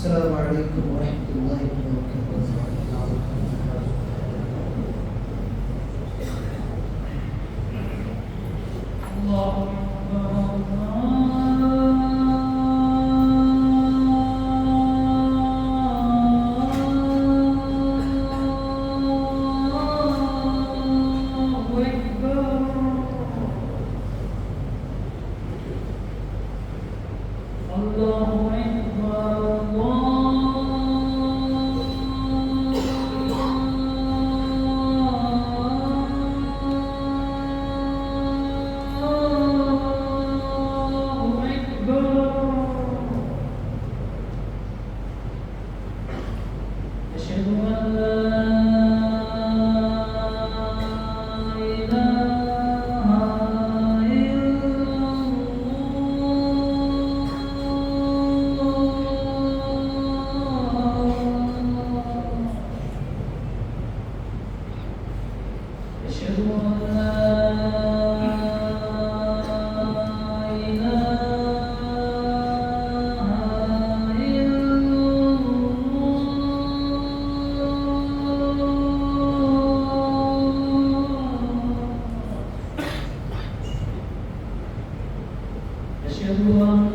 السلام عليكم ورحمة الله وبركاته. الله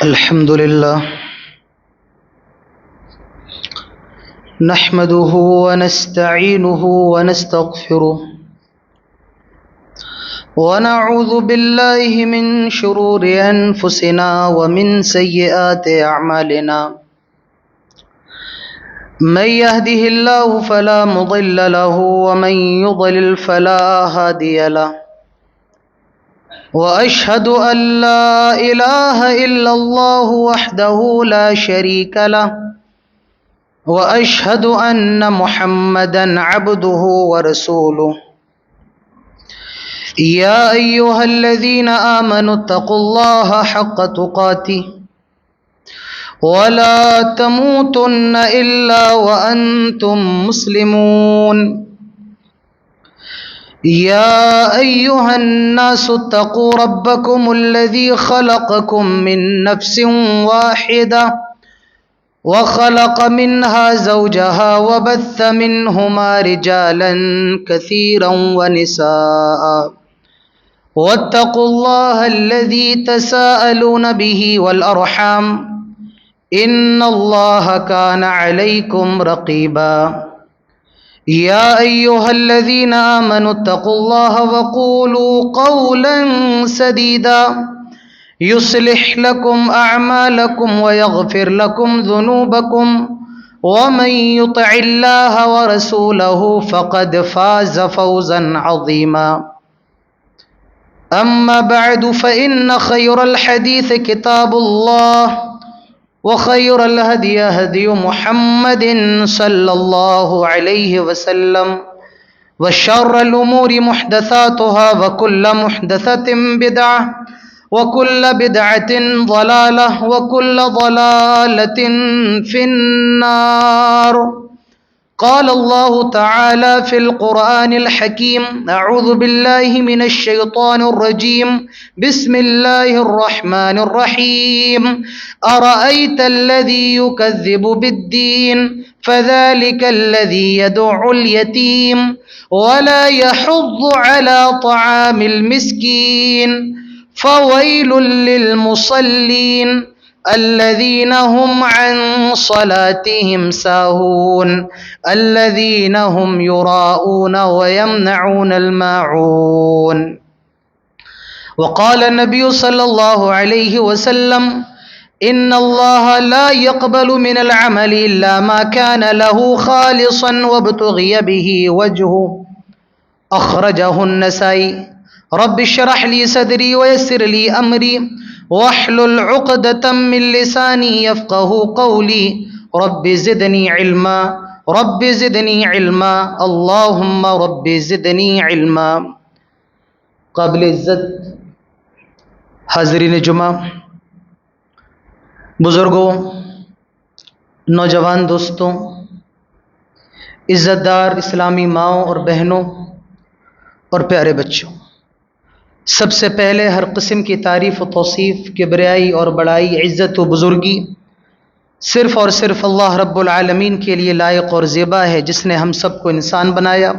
الحمد لله نحمده ونستعينه ونستغفره ونعوذ بالله من شرور أنفسنا ومن سيئات أعمالنا من يهده الله فلا مضل له ومن يضلل فلا هادي له وأشهد أن لا إله إلا الله وحده لا شريك له وأشهد أن محمدا عبده ورسوله يا أيها الذين آمنوا اتقوا الله حق تقاته ولا تموتن إلا وأنتم مسلمون يا أيها الناس اتقوا ربكم الذي خلقكم من نفس واحدة وخلق منها زوجها وبث منهما رجالا كثيرا ونساء واتقوا الله الذي تساءلون به والأرحام إن الله كان عليكم رقيبا يا أيها الذين آمنوا اتقوا الله وقولوا قولا سديدا يصلح لكم أعمالكم ويغفر لكم ذنوبكم ومن يطع الله ورسوله فقد فاز فوزا عظيما أما بعد فإن خير الحديث كتاب الله وخير الهدي هدي محمد صلى الله عليه وسلم وشر الأمور محدثاتها وكل محدثة بدعة وكل بدعة ضلالة وكل ضلالة في النار قال الله تعالى في القرآن الحكيم أعوذ بالله من الشيطان الرجيم بسم الله الرحمن الرحيم أرأيت الذي يكذب بالدين فذلك الذي يدع اليتيم ولا يحض على طعام المسكين فويل للمصلين الذين هم عن صلاتهم ساهون الذين هم يراءون ويمنعون الماعون وقال النبي صلى الله عليه وسلم إن الله لا يقبل من العمل إلا ما كان له خالصا وابتغي به وجهه أخرجه النسائي رب اشرح لي صدري ويسر لي أمري واحلل عقدة من لساني يفقه قولي رب زدني علما رب زدني علما اللهم رب زدني علما. قابل عزت حاضرین جمعہ، بزرگوں، نوجوان دوستوں، عزت دار اسلامی ماؤں اور بہنوں اور پیارے بچوں، سب سے پہلے ہر قسم کی تعریف و توصیف، کبریائی اور بڑائی، عزت و بزرگی صرف اور صرف اللہ رب العالمین کے لیے لائق اور زیبا ہے، جس نے ہم سب کو انسان بنایا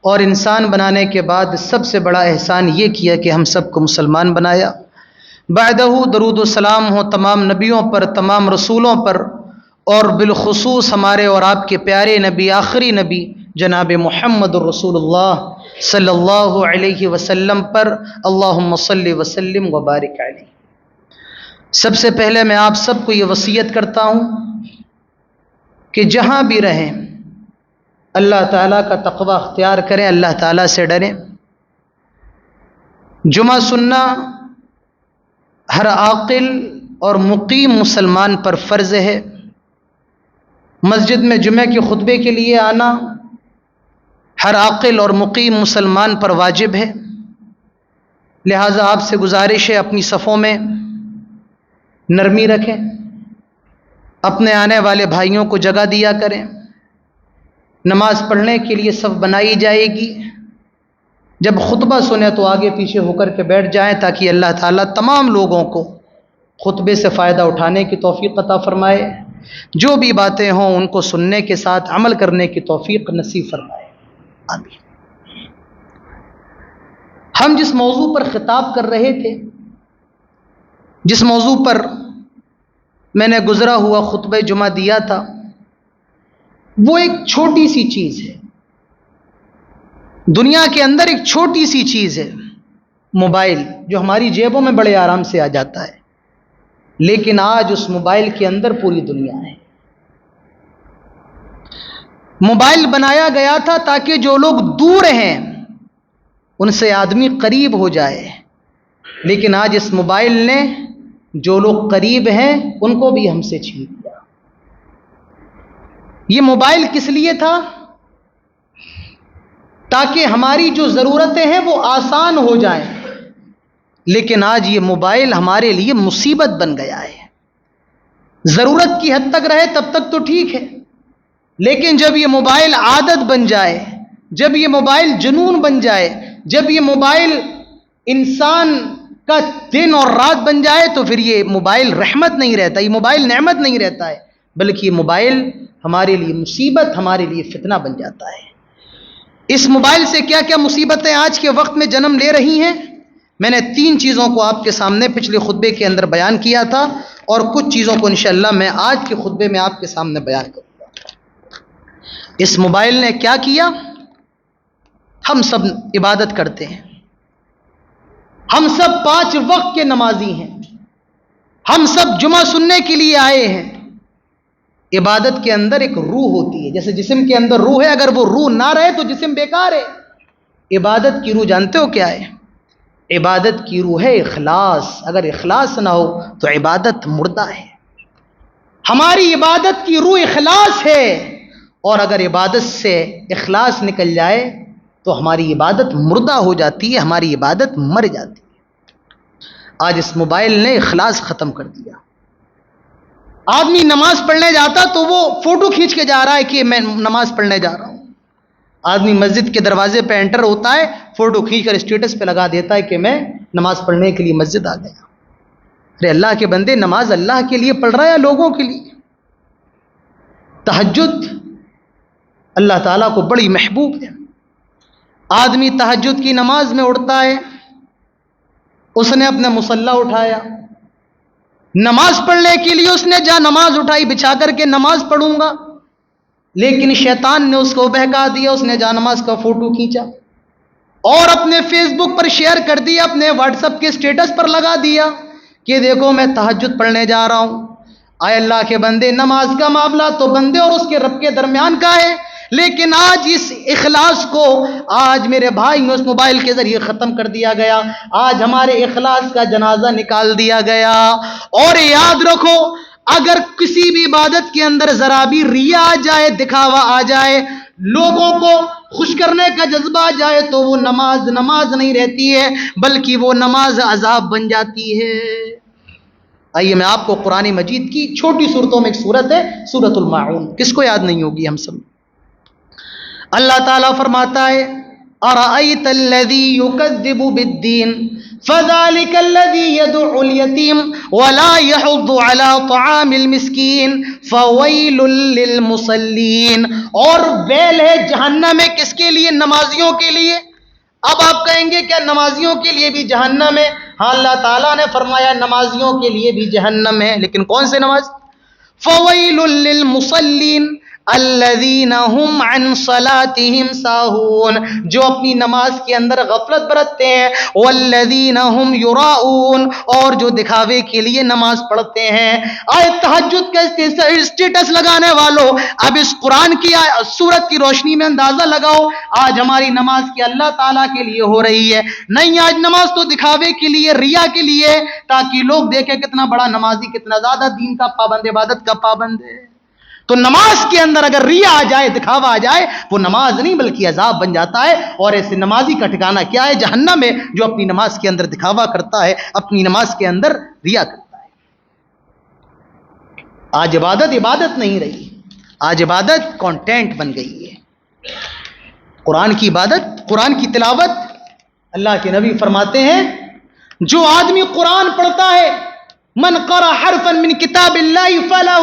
اور انسان بنانے کے بعد سب سے بڑا احسان یہ کیا کہ ہم سب کو مسلمان بنایا. بعدہ درود و سلام ہو تمام نبیوں پر، تمام رسولوں پر، اور بالخصوص ہمارے اور آپ کے پیارے نبی، آخری نبی جناب محمد الرسول اللہ صلی اللہ علیہ وسلم پر. اللہم صلی وسلم وبارک علیہ. سب سے پہلے میں آپ سب کو یہ وصیت کرتا ہوں کہ جہاں بھی رہیں اللہ تعالیٰ کا تقوی اختیار کریں، اللہ تعالیٰ سے ڈریں. جمعہ سننا ہر عاقل اور مقیم مسلمان پر فرض ہے. مسجد میں جمعہ کے خطبے کے لیے آنا ہر عاقل اور مقیم مسلمان پر واجب ہے. لہٰذا آپ سے گزارش ہے اپنی صفوں میں نرمی رکھیں، اپنے آنے والے بھائیوں کو جگہ دیا کریں. نماز پڑھنے کے لیے صف بنائی جائے گی، جب خطبہ سنیں تو آگے پیچھے ہو کر کے بیٹھ جائیں تاکہ اللہ تعالیٰ تمام لوگوں کو خطبے سے فائدہ اٹھانے کی توفیق عطا فرمائے. جو بھی باتیں ہوں ان کو سننے کے ساتھ عمل کرنے کی توفیق نصیب فرمائے. آمین. ہم جس موضوع پر خطاب کر رہے تھے، جس موضوع پر میں نے گزرا ہوا خطبہ جمعہ دیا تھا، وہ ایک چھوٹی سی چیز ہے، دنیا کے اندر ایک چھوٹی سی چیز ہے، موبائل، جو ہماری جیبوں میں بڑے آرام سے آ جاتا ہے، لیکن آج اس موبائل کے اندر پوری دنیا ہے. موبائل بنایا گیا تھا تاکہ جو لوگ دور ہیں ان سے آدمی قریب ہو جائے، لیکن آج اس موبائل نے جو لوگ قریب ہیں ان کو بھی ہم سے چھین لیا. یہ موبائل کس لیے تھا؟ تاکہ ہماری جو ضرورتیں ہیں وہ آسان ہو جائیں، لیکن آج یہ موبائل ہمارے لیے مصیبت بن گیا ہے۔ ضرورت کی حد تک رہے تب تک تو ٹھیک ہے، لیکن جب یہ موبائل عادت بن جائے، جب یہ موبائل جنون بن جائے، جب یہ موبائل انسان کا دن اور رات بن جائے، تو پھر یہ موبائل رحمت نہیں رہتا، یہ موبائل نعمت نہیں رہتا ہے، بلکہ یہ موبائل ہمارے لیے مصیبت، ہمارے لیے فتنہ بن جاتا ہے۔ اس موبائل سے کیا کیا مصیبتیں آج کے وقت میں جنم لے رہی ہیں؟ میں نے 3 چیزوں کو آپ کے سامنے پچھلے خطبے کے اندر بیان کیا تھا، اور کچھ چیزوں کو انشاءاللہ میں آج کے خطبے میں آپ کے سامنے بیان کروں گا۔ اس موبائل نے کیا کیا؟ ہم سب عبادت کرتے ہیں، ہم سب 5 وقت کے نمازی ہیں، ہم سب جمعہ سننے کے لیے آئے ہیں۔ عبادت کے اندر ایک روح ہوتی ہے، جیسے جسم کے اندر روح ہے، اگر وہ روح نہ رہے تو جسم بیکار ہے۔ عبادت کی روح جانتے ہو کیا ہے؟ عبادت کی روح ہے اخلاص، اگر اخلاص نہ ہو تو عبادت مردہ ہے۔ ہماری عبادت کی روح اخلاص ہے، اور اگر عبادت سے اخلاص نکل جائے تو ہماری عبادت مردہ ہو جاتی ہے، ہماری عبادت مر جاتی ہے۔ آج اس موبائل نے اخلاص ختم کر دیا۔ آدمی نماز پڑھنے جاتا تو وہ فوٹو کھینچ کے جا رہا ہے کہ میں نماز پڑھنے جا رہا ہوں۔ آدمی مسجد کے دروازے پہ انٹر ہوتا ہے، فوٹو کھینچ کر اسٹیٹس پہ لگا دیتا ہے کہ میں نماز پڑھنے کے لیے مسجد آ گیا۔ ارے اللہ کے بندے، نماز اللہ کے لیے پڑھ رہا ہے یا لوگوں کے لیے؟ تہجد اللہ تعالیٰ کو بڑی محبوب ہے۔ آدمی تہجد کی نماز میں اٹھتا ہے، اس نے اپنا مصلی اٹھایا، نماز پڑھنے کے لیے اس نے جا نماز اٹھائی بچھا کر کے نماز پڑھوں گا، لیکن شیطان نے اس کو بہکا دیا، اس نے جا نماز کا فوٹو کھینچا اور اپنے فیس بک پر شیئر کر دیا، اپنے واٹس ایپ کے سٹیٹس پر لگا دیا کہ دیکھو میں تہجد پڑھنے جا رہا ہوں۔ آئے اللہ کے بندے، نماز کا معاملہ تو بندے اور اس کے رب کے درمیان کا ہے، لیکن آج اس اخلاص کو آج میرے بھائی اس موبائل کے ذریعے ختم کر دیا گیا۔ آج ہمارے اخلاص کا جنازہ نکال دیا گیا۔ اور یاد رکھو، اگر کسی بھی عبادت کے اندر ذرا بھی ریا آ جائے، دکھاوا آ جائے، لوگوں کو خوش کرنے کا جذبہ آ جائے، تو وہ نماز نہیں رہتی ہے، بلکہ وہ نماز عذاب بن جاتی ہے۔ آئیے میں آپ کو قرآن مجید کی چھوٹی صورتوں میں ایک صورت ہے، سورۃ الماعون، کس کو یاد نہیں ہوگی؟ ہم سب۔ اللہ تعالیٰ فرماتا ہے اَرَأَيْتَ الَّذِي يُكَذِّبُ بِالدِّينِ فَذَلِكَ الَّذِي يَدُعُّ الْيَتِيمَ وَلَا يَحُضُّ عَلَى طَعَامِ الْمِسْكِينِ فَوَيْلٌ لِّلْمُصَلِّينَ۔ اور ویل ہے جہنم میں کس کے لیے؟ نمازیوں کے لیے۔ اب آپ کہیں گے کیا نمازیوں کے لیے بھی جہنم ہے؟ ہاں، اللہ تعالیٰ نے فرمایا نمازیوں کے لیے بھی جہنم ہے، لیکن کون سے نماز؟ فَوَيْلٌ لِّلْمُصَلِّينَ الَّذِينَ هُمْ عَنْ صَلَاتِهِمْ سَاهُونَ، جو اپنی نماز کے اندر غفلت برتتے ہیں، وَالَّذِينَ هُمْ يُرَاءُونَ، اور جو دکھاوے کے لیے نماز پڑھتے ہیں۔ آئے تہجد کے اسٹیٹس لگانے والوں، اب اس قرآن کی سورت کی روشنی میں اندازہ لگاؤ، آج ہماری نماز کی اللہ تعالیٰ کے لیے ہو رہی ہے؟ نہیں، آج نماز تو دکھاوے کے لیے، ریا کے لیے، تاکہ لوگ دیکھیں کتنا بڑا نمازی، کتنا زیادہ دین کا پابند، عبادت کا پابند ہے۔ تو نماز کے اندر اگر ریا آ جائے، دکھاوا آ جائے، وہ نماز نہیں بلکہ عذاب بن جاتا ہے، اور ایسے نمازی کا ٹھکانہ کیا ہے؟ جہنم ہے، جو اپنی نماز کے اندر دکھاوا کرتا ہے، اپنی نماز کے اندر ریا کرتا ہے۔ آج عبادت نہیں رہی، آج عبادت کانٹینٹ بن گئی ہے۔ قرآن کی عبادت، قرآن کی تلاوت، اللہ کے نبی فرماتے ہیں جو آدمی قرآن پڑھتا ہے، من قرأ حرفا من کتاب اللہ فلہ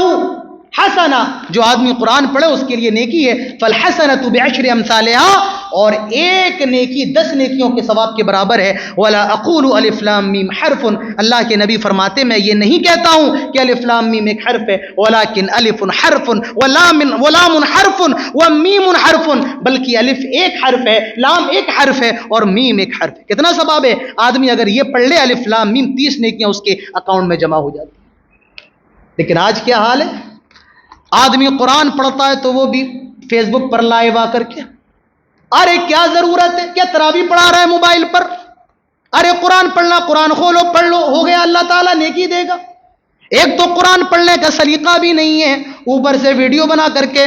حسنہ، جو آدمی قرآن پڑھے اس کے لیے نیکی ہے، فالحسنۃ بعشر امثالها، اور ایک نیکی 10 نیکیوں کے ثواب کے برابر ہے۔ ولا اقول الف لام میم حرف، اللہ کے نبی فرماتے میں یہ نہیں کہتا ہوں کہ الف لام میم ایک حرف ہے، ولکن الف حرف ولام حرف ومیم حرف، بلکہ الف ایک حرف ہے، لام ایک حرف ہے، اور میم ایک حرف ہے۔ کتنا ثواب ہے؟ آدمی اگر یہ پڑھ لے الف لام میم، 30 نیکیاں اس کے اکاؤنٹ میں جمع ہو جاتی۔ لیکن آج کیا حال ہے؟ آدمی قرآن پڑھتا ہے تو وہ بھی فیس بک پر لائیو آ کر کے، ارے کیا ضرورت ہے؟ کیا تراویح پڑھا رہا ہے موبائل پر؟ ارے قرآن پڑھنا، قرآن کھولو پڑھ لو، ہو گیا، اللہ تعالیٰ نیکی دے گا۔ ایک تو قرآن پڑھنے کا سلیقہ بھی نہیں ہے، اوپر سے ویڈیو بنا کر کے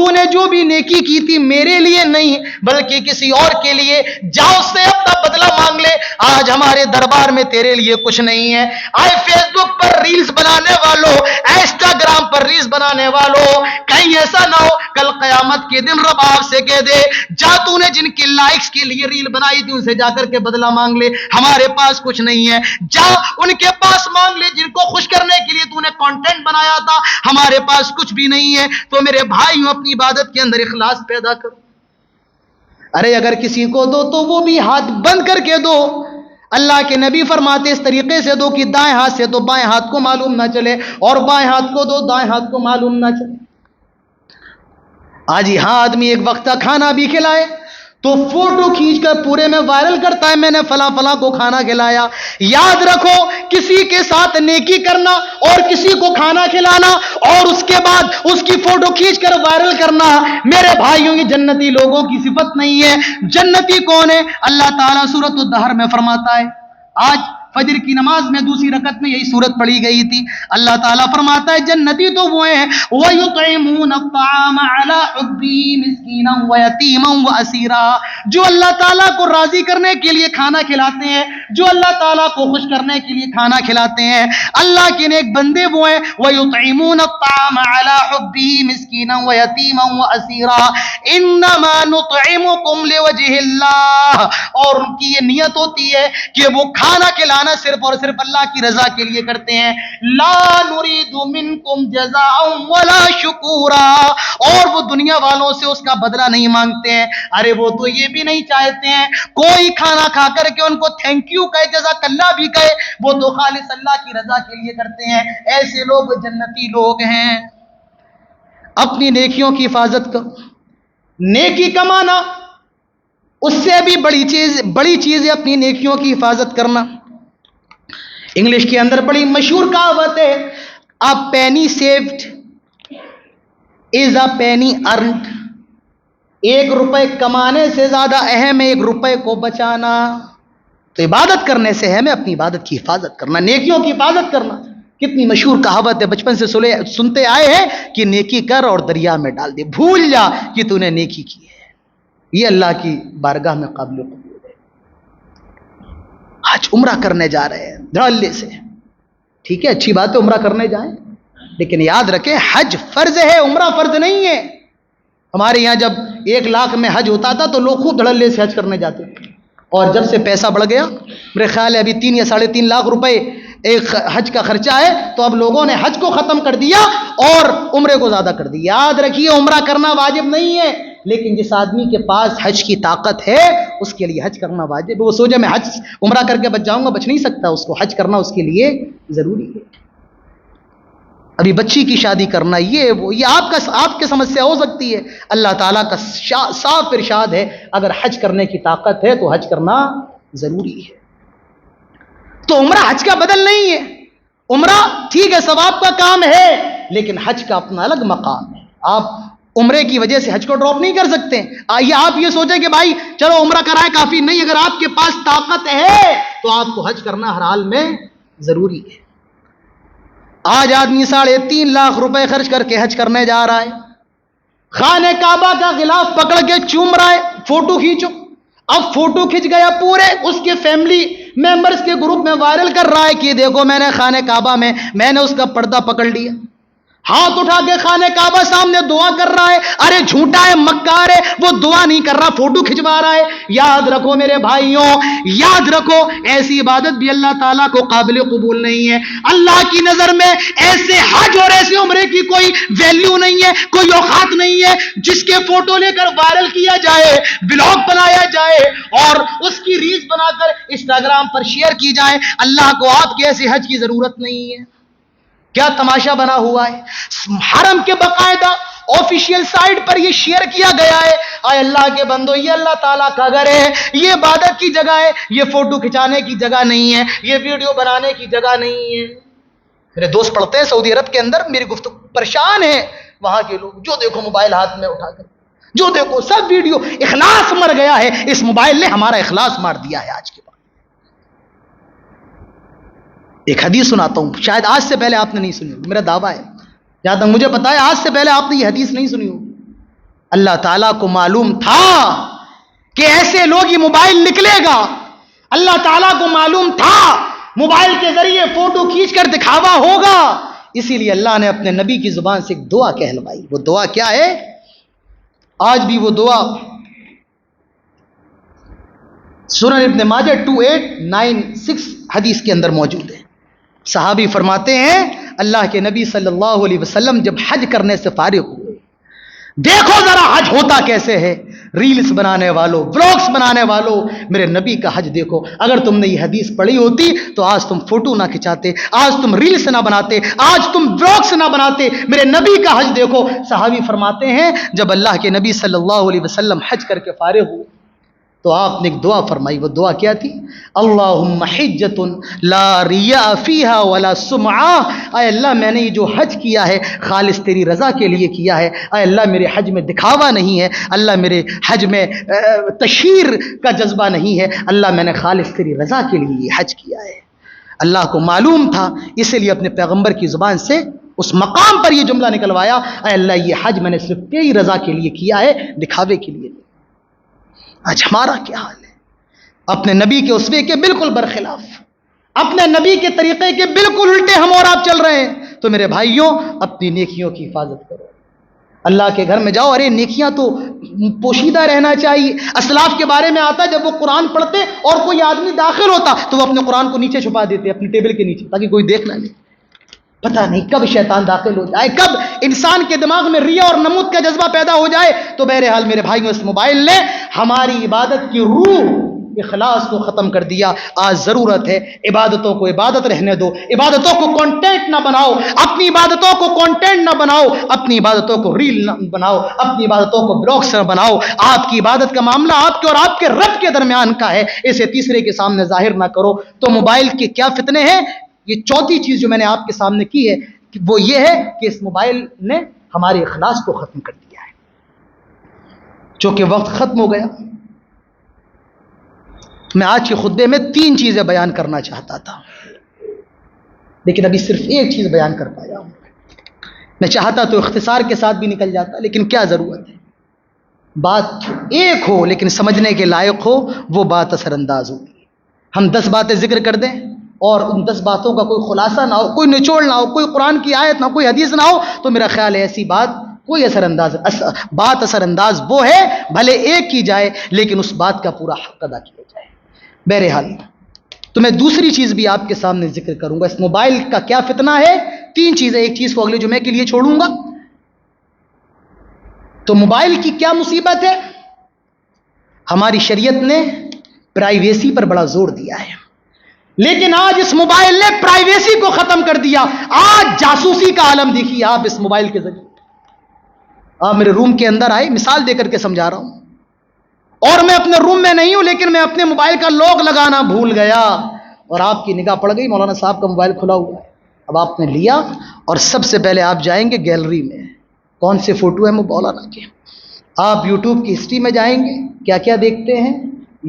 تو نے جو بھی نیکی کی تھی میرے لیے نہیں بلکہ کسی اور کے لیے، جا اس سے اپنا بدلہ مانگ لے۔ آج ہمارے دربار میں تیرے لیے کچھ نہیں ہے۔ آئے فیس بک پر ریلز بنانے والوں، انسٹاگرام پر ریلز بنانے والوں، کہیں ایسا نہ ہو کل قیامت کے دن رب آپ سے کہہ دے جا تو نے جن کے لائکس کے لیے ریل بنائی تھی ان سے جا کر کے بدلہ مانگ لے، ہمارے پاس کچھ نہیں ہے۔ جا ان کے پاس مانگ لے جن کو خوش کرنے کے لیے تو نے کانٹینٹ بنایا تھا، ہمارے پاس کچھ بھی نہیں ہے۔ تو میرے بھائیوں اپنی عبادت کے اندر اخلاص پیدا کرو۔ ارے اگر کسی کو دو تو وہ بھی ہاتھ بند کر کے دو۔ اللہ کے نبی فرماتے اس طریقے سے دو کہ دائیں ہاتھ سے تو بائیں ہاتھ کو معلوم نہ چلے، اور بائیں ہاتھ کو دو دائیں ہاتھ کو معلوم نہ چلے۔ آج یہاں آدمی ایک وقت کا کھانا بھی کھلائے تو فوٹو کھینچ کر پورے میں وائرل کرتا ہے میں نے فلاں فلاں کو کھانا کھلایا۔ یاد رکھو کسی کے ساتھ نیکی کرنا اور کسی کو کھانا کھلانا اور اس کے بعد اس کی فوٹو کھینچ کر وائرل کرنا، میرے بھائیوں یہ جنتی لوگوں کی صفت نہیں ہے۔ جنتی کون ہے؟ اللہ تعالیٰ سورۃ الدہر میں فرماتا ہے، آج فجر کی نماز میں دوسری رکعت میں یہی صورت پڑھی گئی تھی۔ اللہ تعالیٰ فرماتا ہے جنتی تو وہ ہیں وَيُطْعِمُونَ الطَّعَامَ عَلَىٰ حُبِّهِ مِسْكِينًا وَيَتِيمًا وَأَسِيرًا، جو اللہ تعالیٰ کو راضی کرنے کے لیے کھانا کھلاتے ہیں، جو اللہ تعالیٰ کو خوش کرنے کے لیے کھانا کھلاتے ہیں۔ اللہ کے نیک بندے وہ ہیں وَيُطْعِمُونَ الطَّعَامَ عَلَىٰ حُبِّهِ مِسْكِينًا وَيَتِيمًا وَأَسِيرًا إِنَّمَا نُطْعِمُكُمْ لِوَجْهِ اللَّهِ، اور ان کی یہ نیت ہوتی ہے کہ وہ کھانا کھلانا صرف اور صرف اللہ کی رضا کے لیے کرتے ہیں۔ لا نريد منکم جزاء ولا شکورا، اور وہ دنیا والوں سے اس کا بدلہ نہیں مانگتے ہیں۔ ارے وہ تو یہ بھی نہیں چاہتے ہیں کوئی کھانا کھا کر کے ان کو تھینک یو کہے، جزاک اللہ بھی کہے، وہ تو خالص اللہ کی رضا کے لیے کرتے ہیں۔ ایسے لوگ جنتی لوگ ہیں۔ اپنی نیکیوں کی حفاظت کرو۔ نیکی کمانا اس سے بھی بڑی چیز ہے اپنی نیکیوں کی حفاظت کرنا۔ انگلش کے اندر بڑی مشہور کہاوت ہے، a penny saved is a penny earned، 1 روپے کمانے سے زیادہ اہم ہے 1 روپے کو بچانا۔ تو عبادت کرنے سے ہے میں اپنی عبادت کی حفاظت کرنا، نیکیوں کی حفاظت کرنا۔ کتنی مشہور کہاوت ہے، بچپن سے سنتے آئے ہیں کہ نیکی کر اور دریا میں ڈال دے، بھول جا کہ تو نے نیکی کی ہے۔ یہ اللہ کی بارگاہ میں قابل قبول ہے۔ آج عمرہ کرنے جا رہے ہیں دھڑلے سے، ٹھیک ہے اچھی بات ہے عمرہ کرنے جائیں، لیکن یاد رکھیں حج فرض ہے، عمرہ فرض نہیں ہے۔ ہمارے یہاں جب 1 لاکھ میں حج ہوتا تھا تو لوگ خوب دھڑلے سے حج کرنے جاتے تھے، اور جب سے پیسہ بڑھ گیا، میرے خیال ہے ابھی 3 یا 3.5 لاکھ روپے ایک حج کا خرچہ ہے، تو اب لوگوں نے حج کو ختم کر دیا اور عمرے کو زیادہ کر دیا۔ یاد رکھیے عمرہ کرنا واجب نہیں ہے، لیکن جس آدمی کے پاس حج کی طاقت ہے اس کے لیے حج کرنا واجب ہے۔ وہ سوچے میں حج عمرہ کر کے بچ جاؤں گا، بچ نہیں سکتا، اس کو حج کرنا اس کے لیے ضروری ہے۔ ابھی بچی کی شادی کرنا یہ آپ کے سمجھ سے ہو سکتی ہے، اللہ تعالیٰ کا صاف ارشاد ہے اگر حج کرنے کی طاقت ہے تو حج کرنا ضروری ہے۔ تو عمرہ حج کا بدل نہیں ہے، عمرہ ٹھیک ہے ثواب کا کام ہے، لیکن حج کا اپنا الگ مقام ہے۔ آپ عمرے کی وجہ سے حج کو ڈراپ نہیں کر سکتے۔ آپ یہ سوچیں کہ بھائی چلو عمرہ کرائے کافی نہیں، اگر آپ کے پاس طاقت ہے تو آپ کو حج کرنا ہر حال میں ضروری ہے۔ آج آدمی 3.5 لاکھ روپے خرچ کر کے حج کرنے جا رہا ہے، خانہ کعبہ کا غلاف پکڑ کے چوم رہا ہے، فوٹو کھینچو۔ اب فوٹو کھنچ گیا، پورے اس کے فیملی ممبرز کے گروپ میں وائرل کر رہا ہے کہ دیکھو میں نے خانہ کعبہ میں نے اس کا پردہ پکڑ لیا، ہاتھ اٹھا کے خانہ کعبہ سامنے دعا کر رہا ہے۔ ارے جھوٹا ہے، مکار ہے، وہ دعا نہیں کر رہا، فوٹو کھنچوا رہا ہے۔ یاد رکھو میرے بھائیوں، یاد رکھو ایسی عبادت بھی اللہ تعالیٰ کو قابل قبول نہیں ہے۔ اللہ کی نظر میں ایسے حج اور ایسے عمرے کی کوئی ویلیو نہیں ہے، کوئی اوقات نہیں ہے جس کے فوٹو لے کر وائرل کیا جائے، بلاگ بنایا جائے اور اس کی ریلز بنا کر انسٹاگرام پر شیئر کی جائے۔ اللہ کو آپ کے ایسے حج کی ضرورت نہیں ہے۔ کیا تماشا بنا ہوا ہے، حرم کے باقاعدہ آفیشیل سائٹ پر یہ شیئر کیا گیا ہے۔ اے اللہ کے بندو، یہ اللہ تعالیٰ کا گھر ہے، یہ عبادت کی جگہ ہے، یہ فوٹو کھچانے کی جگہ نہیں ہے، یہ ویڈیو بنانے کی جگہ نہیں ہے۔ میرے دوست پڑھتے ہیں سعودی عرب کے اندر، میری گفتگو پریشان ہیں وہاں کے لوگ، جو دیکھو موبائل ہاتھ میں اٹھا کر، جو دیکھو سب ویڈیو۔ اخلاص مر گیا ہے، اس موبائل نے ہمارا اخلاص مار دیا ہے آج کے بعد۔ ایک حدیث سناتا ہوں، شاید آج سے پہلے آپ نے نہیں سنی ہوگی، میرا دعویٰ ہے جہاں تک مجھے پتا ہے آج سے پہلے آپ نے یہ حدیث نہیں سنی ہوگی۔ اللہ تعالیٰ کو معلوم تھا کہ ایسے لوگ یہ موبائل نکلے گا، اللہ تعالیٰ کو معلوم تھا موبائل کے ذریعے فوٹو کھینچ کر دکھاوا ہوگا، اسی لیے اللہ نے اپنے نبی کی زبان سے ایک دعا کہلوائی۔ وہ دعا کیا ہے؟ آج بھی وہ دعا سنن ابن ماجہ 2896 حدیث کے اندر موجود ہے۔ صحابی فرماتے ہیں اللہ کے نبی صلی اللہ علیہ وسلم جب حج کرنے سے فارغ ہوئے، دیکھو ذرا حج ہوتا کیسے ہے، ریلز بنانے والوں، بلاگز بنانے والوں، میرے نبی کا حج دیکھو۔ اگر تم نے یہ حدیث پڑھی ہوتی تو آج تم فوٹو نہ کھچاتے، آج تم ریلز نہ بناتے، آج تم بلاگز نہ بناتے، میرے نبی کا حج دیکھو۔ صحابی فرماتے ہیں جب اللہ کے نبی صلی اللہ علیہ وسلم حج کر کے فارغ ہوئے تو آپ نے ایک دعا فرمائی۔ وہ دعا کیا تھی؟ اللہم حجۃ لا ریاء فیہا ولا سمعہ، اے اللہ میں نے یہ جو حج کیا ہے خالص تیری رضا کے لیے کیا ہے، اے اللہ میرے حج میں دکھاوا نہیں ہے، اللہ میرے حج میں تشہیر کا جذبہ نہیں ہے، اللہ میں نے خالص تیری رضا کے لیے یہ حج کیا ہے۔ اللہ کو معلوم تھا، اسی لیے اپنے پیغمبر کی زبان سے اس مقام پر یہ جملہ نکلوایا، اے اللہ یہ حج میں نے صرف تیری رضا کے لیے کیا ہے، دکھاوے کے لیے نہیں۔ آج ہمارا کیا حال ہے؟ اپنے نبی کے اسوے کے بالکل برخلاف، اپنے نبی کے طریقے کے بالکل الٹے ہم اور آپ چل رہے ہیں۔ تو میرے بھائیوں اپنی نیکیوں کی حفاظت کرو، اللہ کے گھر میں جاؤ، ارے نیکیاں تو پوشیدہ رہنا چاہیے۔ اسلاف کے بارے میں آتا ہے جب وہ قرآن پڑھتے اور کوئی آدمی داخل ہوتا تو وہ اپنے قرآن کو نیچے چھپا دیتے، اپنی ٹیبل کے نیچے، تاکہ کوئی دیکھ نہ لے۔ پتہ نہیں کب شیطان داخل ہو جائے، کب انسان کے دماغ میں ریا اور نمود کا جذبہ پیدا ہو جائے۔ تو بہرحال میرے بھائیوں اس موبائل نے ہماری عبادت کی روح اخلاص کو ختم کر دیا۔ آج ضرورت ہے عبادتوں کو عبادت رہنے دو، عبادتوں کو کانٹینٹ نہ بناؤ، اپنی عبادتوں کو کانٹینٹ نہ بناؤ، اپنی عبادتوں کو ریل نہ بناؤ، اپنی عبادتوں کو بلاگس نہ بناؤ۔ آپ کی عبادت کا معاملہ آپ کے اور آپ کے رب کے درمیان کا ہے، اسے تیسرے کے سامنے ظاہر نہ کرو۔ تو موبائل کے کیا فتنے ہیں؟ یہ چوتھی چیز جو میں نے آپ کے سامنے کی ہے وہ یہ ہے کہ اس موبائل نے ہمارے اخلاص کو ختم کر دیا ہے۔ چونکہ وقت ختم ہو گیا، میں آج کے خطبے میں 3 چیزیں بیان کرنا چاہتا تھا، لیکن ابھی صرف ایک چیز بیان کر پایا ہوں۔ میں چاہتا تو اختصار کے ساتھ بھی نکل جاتا، لیکن کیا ضرورت ہے؟ بات ایک ہو لیکن سمجھنے کے لائق ہو، وہ بات اثر انداز ہوگی۔ ہم 10 باتیں ذکر کر دیں اور ان 10 باتوں کا کوئی خلاصہ نہ ہو، کوئی نچوڑ نہ ہو، کوئی قرآن کی آیت نہ ہو، کوئی حدیث نہ ہو، تو میرا خیال ہے ایسی بات کوئی بات اثر انداز وہ ہے بھلے ایک کی جائے لیکن اس بات کا پورا حق ادا کیا جائے۔ بہرحال تو میں دوسری چیز بھی آپ کے سامنے ذکر کروں گا، اس موبائل کا کیا فتنہ ہے۔ 3 چیزیں، ایک چیز کو اگلے جمعے کے لیے چھوڑوں گا۔ تو موبائل کی کیا مصیبت ہے؟ ہماری شریعت نے پرائیویسی پر بڑا زور دیا ہے، لیکن آج اس موبائل نے پرائیویسی کو ختم کر دیا۔ آج جاسوسی کا عالم دیکھیے آپ اس موبائل کے ذریعے۔ آپ میرے روم کے اندر آئے، مثال دے کر کے سمجھا رہا ہوں، اور میں اپنے روم میں نہیں ہوں لیکن میں اپنے موبائل کا لاک لگانا بھول گیا اور آپ کی نگاہ پڑ گئی مولانا صاحب کا موبائل کھلا ہوا ہے۔ اب آپ نے لیا اور سب سے پہلے آپ جائیں گے گیلری میں، کون سے فوٹو ہیں مولانا کے، آپ یوٹیوب کی ہسٹری میں جائیں گے، کیا کیا دیکھتے ہیں؟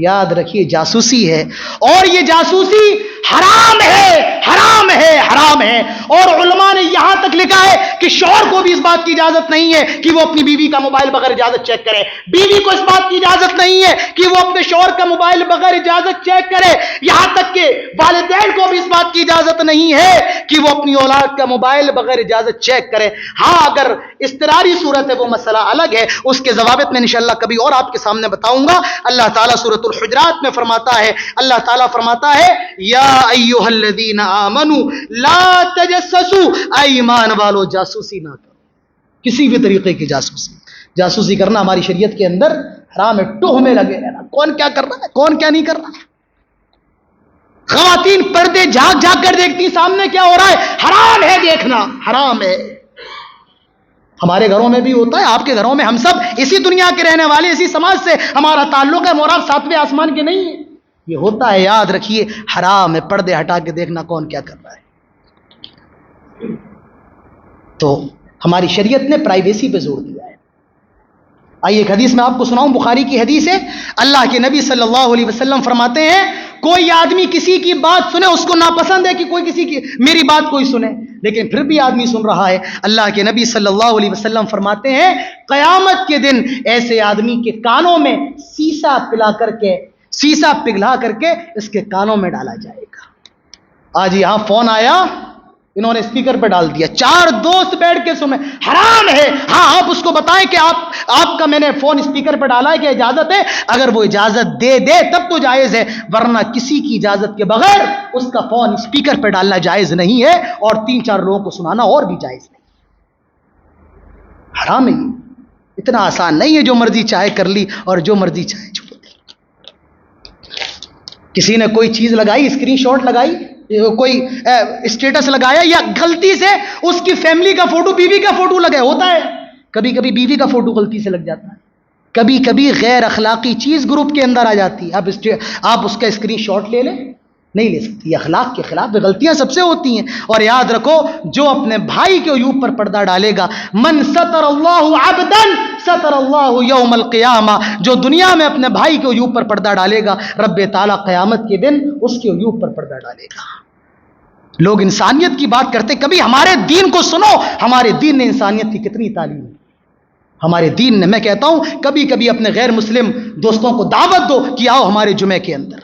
یاد رکھیے جاسوسی ہے، اور یہ جاسوسی حرام ہے، حرام ہے، حرام ہے۔ اور علماء نے یہاں تک لکھا ہے کہ شوہر کو بھی اس بات کی اجازت نہیں ہے کہ وہ اپنی بیوی کا موبائل بغیر اجازت چیک کرے، بیوی کو اس بات کی اجازت نہیں ہے کہ وہ اپنے شوہر کا موبائل بغیر اجازت چیک کرے، یہاں تک کہ والدین کو بھی اس بات کی اجازت نہیں ہے کہ وہ اپنی اولاد کا موبائل بغیر اجازت چیک کرے۔ ہاں اگر اضطراری صورت ہے وہ مسئلہ الگ ہے، اس کے ضوابط میں انشاءاللہ کبھی اور آپ کے سامنے بتاؤں گا۔ اللہ تعالیٰ سورۃ الحجرات میں فرماتا ہے، اللہ تعالیٰ فرماتا ہے یا ایھا الذین آمنوا لا تجسسوا، اے ایمان والو جاسوسی نہ کرو، کسی بھی طریقے کی جاسوسی کرنا ہماری شریعت کے اندر حرام ہے۔ ٹوہ میں لگے رہنا، کون کیا کر رہا ہے، کون کیا نہیں کر رہا۔ خواتین پردے جھاگ جھاگ کر دیکھتی سامنے کیا ہو رہا ہے، حرام ہے دیکھنا، حرام ہے۔ ہمارے گھروں میں بھی ہوتا ہے، آپ کے گھروں میں، ہم سب اسی دنیا کے رہنے والے، اسی سماج سے ہمارا تعلق ہے، موراب 7ویں آسمان کے نہیں ہے، یہ ہوتا ہے، یاد رکھیے حرام ہے۔ پردے ہٹا کے دیکھنا کون کیا کر رہا ہے۔ تو ہماری شریعت نے پرائیویسی پہ زور دیا ہے۔ آئیے ایک حدیث میں آپ کو سناؤں، بخاری کی حدیث ہے، اللہ کے نبی صلی اللہ علیہ وسلم فرماتے ہیں کوئی آدمی کسی کی بات سنے، اس کو ناپسند ہے کہ کوئی کسی کی میری بات کوئی سنے، لیکن پھر بھی آدمی سن رہا ہے۔ اللہ کے نبی صلی اللہ علیہ وسلم فرماتے ہیں قیامت کے دن ایسے آدمی کے کانوں میں سیسا پگھلا کر کے اس کے کانوں میں ڈالا جائے گا۔ آج یہاں فون آیا، انہوں نے اسپیکر پہ ڈال دیا، 4 دوست بیٹھ کے سنے، حرام ہے۔ ہاں آپ اس کو بتائیں کہ آپ کا میں نے فون اسپیکر پہ ڈالا ہے کہ اجازت ہے، اگر وہ اجازت دے تب تو جائز ہے، ورنہ کسی کی اجازت کے بغیر اس کا فون اسپیکر پہ ڈالنا جائز نہیں ہے، اور 3-4 لوگوں کو سنانا اور بھی جائز نہیں، حرام ہے۔ اتنا آسان نہیں ہے جو مرضی چاہے کر لی اور جو مرضی چاہے چھوڑ دی۔ کسی نے کوئی چیز لگائی، اسکرین شاٹ لگائی، کوئی اسٹیٹس لگایا، یا غلطی سے اس کی فیملی کا فوٹو، بیوی کا فوٹو لگا، ہوتا ہے کبھی کبھی بیوی کا فوٹو غلطی سے لگ جاتا ہے، کبھی کبھی غیر اخلاقی چیز گروپ کے اندر آ جاتی ہے، آپ اس کا اسکرین شاٹ لے لیں، نہیں لے سکتی، اخلاق کے خلاف، غلطیاں سب سے ہوتی ہیں۔ اور یاد رکھو جو اپنے بھائی کے عیوب پر پردہ ڈالے گا، من ستر اللہ عبدا ستر اللہ یوم القیامہ، جو دنیا میں اپنے بھائی کے عیوب پر پردہ ڈالے گا، رب تعالیٰ قیامت کے دن اس کے عیوب پر پردہ ڈالے گا۔ لوگ انسانیت کی بات کرتے، کبھی ہمارے دین کو سنو، ہمارے دین نے انسانیت کی کتنی تعلیم دی۔ ہمارے دین نے، میں کہتا ہوں کبھی کبھی اپنے غیر مسلم دوستوں کو دعوت دو کہ آؤ ہمارے جمعے کے اندر،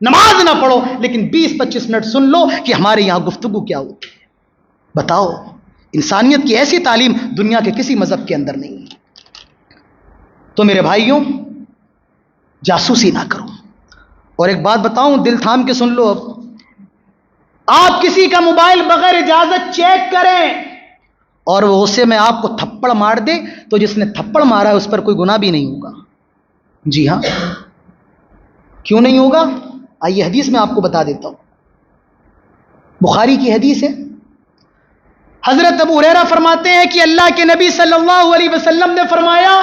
نماز نہ پڑھو لیکن 20-25 منٹ سن لو کہ ہمارے یہاں گفتگو کیا ہوتی ہے۔ بتاؤ، انسانیت کی ایسی تعلیم دنیا کے کسی مذہب کے اندر نہیں ہے۔ تو میرے بھائیوں، جاسوسی نہ کرو۔ اور ایک بات بتاؤں، دل تھام کے سن لو، اب آپ کسی کا موبائل بغیر اجازت چیک کریں اور وہ اسے میں آپ کو تھپڑ مار دے، تو جس نے تھپڑ مارا ہے اس پر کوئی گناہ بھی نہیں ہوگا۔ جی ہاں، کیوں نہیں ہوگا؟ آئیے حدیث میں آپ کو بتا دیتا ہوں، بخاری کی حدیث ہے۔ حضرت ابو ہریرہ فرماتے ہیں کہ اللہ کے نبی صلی اللہ علیہ وسلم نے فرمایا،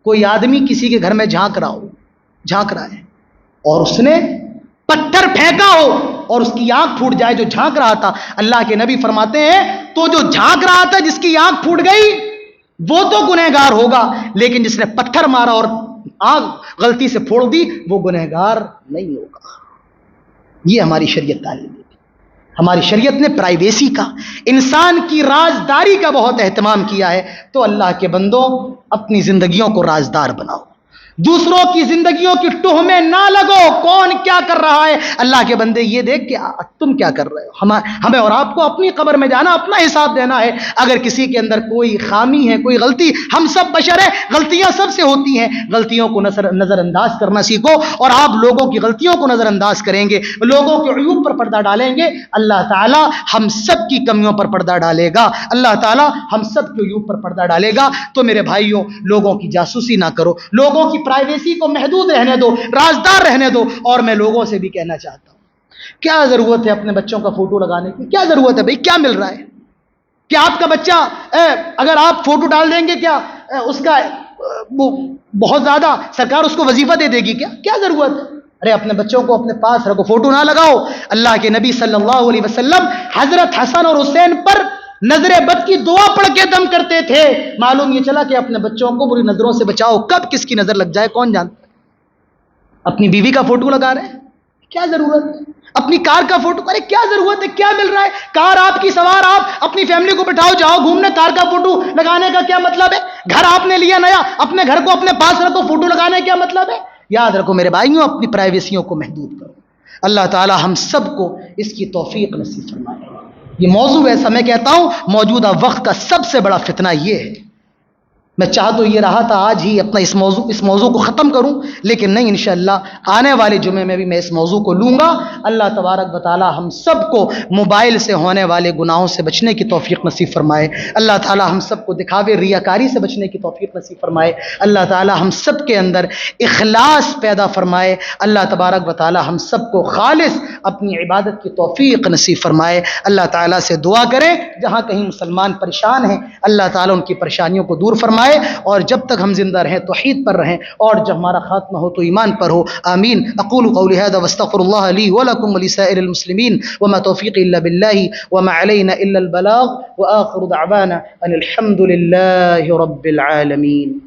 کوئی آدمی کسی کے گھر میں جھانک رہا ہے اور اس نے پتھر پھینکا ہو اور اس کی آنکھ پھوٹ جائے، جو جھانک رہا تھا، اللہ کے نبی فرماتے ہیں تو جو جھانک رہا تھا جس کی آنکھ پھوٹ گئی وہ تو گنہگار ہوگا، لیکن جس نے پتھر مارا اور آنکھ غلطی سے پھوڑ دی وہ گنہگار نہیں ہوگا۔ یہ ہماری شریعت تعلیم ہے۔ ہماری شریعت نے پرائیویسی کا، انسان کی رازداری کا بہت اہتمام کیا ہے۔ تو اللہ کے بندوں، اپنی زندگیوں کو رازدار بناؤ، دوسروں کی زندگیوں کی ٹوہ میں نہ لگو، کون کیا کر رہا ہے۔ اللہ کے بندے یہ دیکھ کہ تم کیا کر رہے ہو۔ ہمیں اور آپ کو اپنی قبر میں جانا، اپنا حساب دینا ہے۔ اگر کسی کے اندر کوئی خامی ہے، کوئی غلطی، ہم سب بشر ہیں، غلطیاں سب سے ہوتی ہیں، غلطیوں کو نظر انداز کرنا سیکھو۔ اور آپ لوگوں کی غلطیوں کو نظر انداز کریں گے، لوگوں کے عیوب پر پردہ ڈالیں گے، اللہ تعالیٰ ہم سب کی کمیوں پر پردہ ڈالے گا، اللہ تعالیٰ ہم سب کے عیوب پر پردہ ڈالے گا۔ تو میرے بھائیوں، لوگوں کی جاسوسی نہ کرو، لوگوں کی پرائیویسی کو محدود رہنے دو، رازدار رہنے دو۔ اور میں لوگوں سے بھی کہنا چاہتا ہوں، کیا ضرورت ہے اپنے بچوں کا فوٹو لگانے کی؟ کیا ضرورت ہے بھائی؟ کیا مل رہا ہے؟ کیا آپ کا بچہ اگر آپ فوٹو ڈال دیں گے کیا اس کا بہت زیادہ سرکار اس کو وظیفہ دے دے گی؟ کیا ضرورت ہے؟ ارے اپنے بچوں کو اپنے پاس رکھو، فوٹو نہ لگاؤ۔ اللہ کے نبی صلی اللہ علیہ وسلم حضرت حسن اور حسین پر نظر بد کی دعا پڑھ کے دم کرتے تھے۔ معلوم یہ چلا کہ اپنے بچوں کو بری نظروں سے بچاؤ، کب کس کی نظر لگ جائے کون جانتا۔ اپنی بیوی کا فوٹو لگا رہے ہیں، کیا ضرورت ہے؟ اپنی کار کا فوٹو، ارے کیا ضرورت ہے؟ کیا مل رہا ہے؟ کار آپ کی سوار، آپ اپنی فیملی کو بٹھاؤ، جاؤ گھومنے، کار کا فوٹو لگانے کا کیا مطلب ہے؟ گھر آپ نے لیا نیا، اپنے گھر کو اپنے پاس رکھو، فوٹو لگانے کا کیا مطلب ہے؟ یاد رکھو میرے بھائیوں، اپنی پرائیویسیوں کو محدود کرو۔ اللہ تعالی ہم سب کو اس کی توفیق نصیب فرمائے۔ یہ موضوع ایسا، میں کہتا ہوں موجودہ وقت کا سب سے بڑا فتنہ یہ ہے۔ میں چاہ تو یہ رہا تھا آج ہی اپنا اس موضوع کو ختم کروں، لیکن نہیں، انشاءاللہ آنے والے جمعے میں بھی میں اس موضوع کو لوں گا۔ اللہ تبارک و تعالی ہم سب کو موبائل سے ہونے والے گناہوں سے بچنے کی توفیق نصیب فرمائے۔ اللہ تعالی ہم سب کو دکھاوے ریاکاری سے بچنے کی توفیق نصیب فرمائے۔ اللہ تعالی ہم سب کے اندر اخلاص پیدا فرمائے۔ اللہ تبارک و تعالی ہم سب کو خالص اپنی عبادت کی توفیق نصیب فرمائے۔ اللہ تعالی سے دعا کریں جہاں کہیں مسلمان پریشان ہیں، اللہ تعالی ان کی پریشانیوں کو دور فرمائے، اور جب تک ہم زندہ رہیں توحید پر رہیں، اور جب ہمارا خاتمہ ہو تو ایمان پر ہو۔ آمین۔ اقول قولی هذا واستغفر الله لي ولكم ولسائر المسلمين وما توفيقي الا بالله وما علينا الا البلاغ، واخر دعوانا ان الحمد لله رب العالمين۔